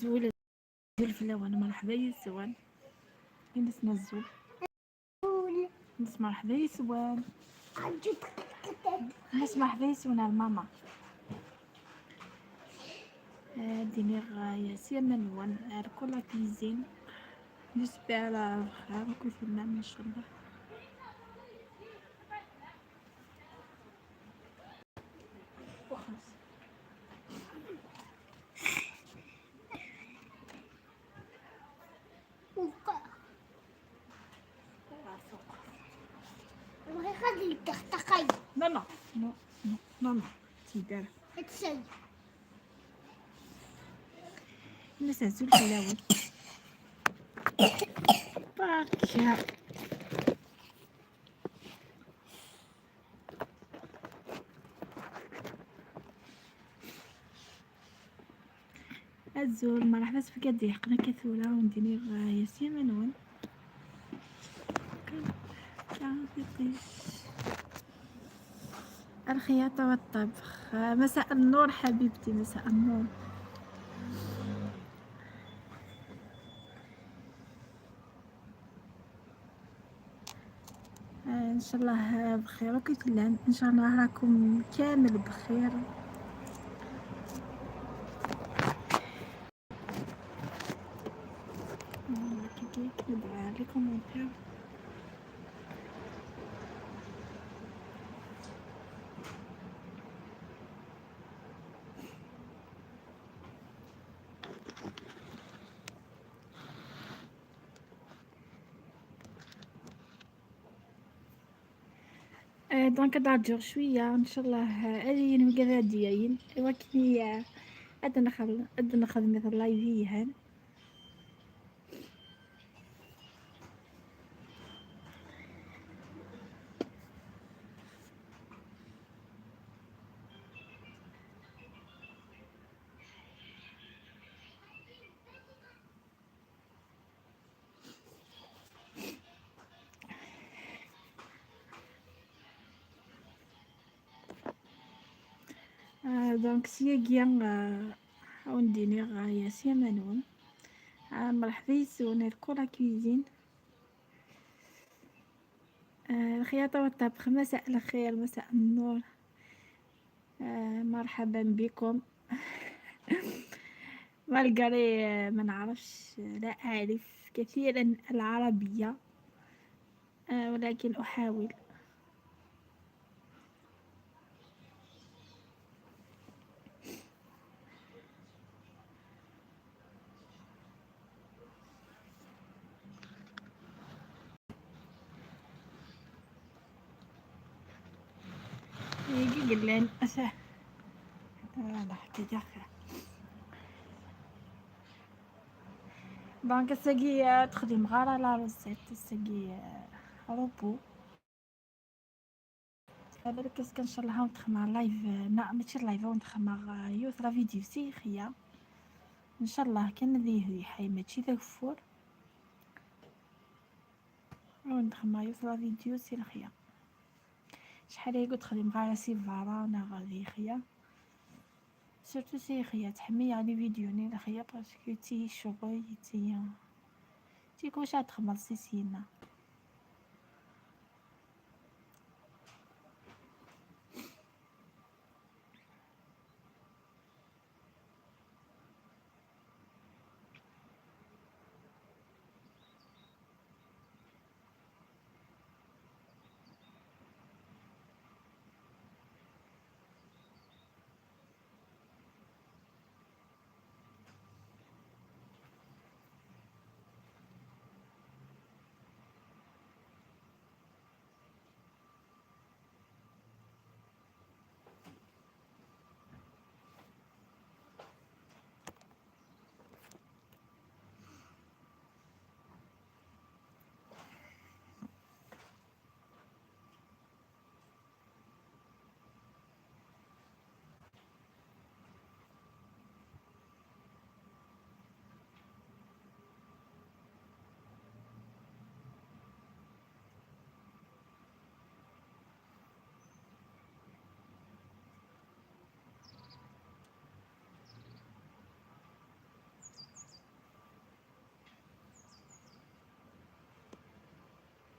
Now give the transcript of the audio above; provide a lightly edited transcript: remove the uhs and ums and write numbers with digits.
زول الفلاوة مرحبا يسوان نسمع الزول نسمع مرحبا يسوان نسمع مرحبا يسوان الماما دينيغ ياسير منوان كل كيزين j'espère بخير وكل في النعم ان شاء الله. خلي تختقي لا لا لا لا لا تيدار تسي الناس عزو الفلاوي باكا الزول مرحبا فكادي حقنا كثولة ونديني ياسين منون الخياطة والطبخ. مساء النور حبيبتي، مساء النور. ان شاء الله بخير وكيفلان ان شاء الله راكم كامل بخير. كيف ندعى لكم بخير. دونك دارجور شويه ان شاء الله الين مقرا ديالين ولكن ادنا خدمه اللايفيهن دونك سياقيا ونديني ياسين منون مرحبا يسون الكورا كويزين الخياطة والطبخ. مساء الخير مساء النور. مرحبا بكم. مالقري ما نعرفش لا أعرف كثيرا العربية ولكن أحاول. يجي قلن أسه لا حتى جاخر دونك الساقي تخدم غارة لا روسيت الساقي روبو هذا كاس ان شاء الله ندخل لايف ماشي لايف ندخل يوثرا فيديو سيخية ان شاء الله كان ذي حي ماشي ذا فور وندخل يوثرا فيديو سيخية شحال هي قلت خدم غارة سيفارا انا غادي خيا سورتو سيخية تحمي يعني فيديوني لخيا باسكو تي شغل تي كوش تخمر سيسينا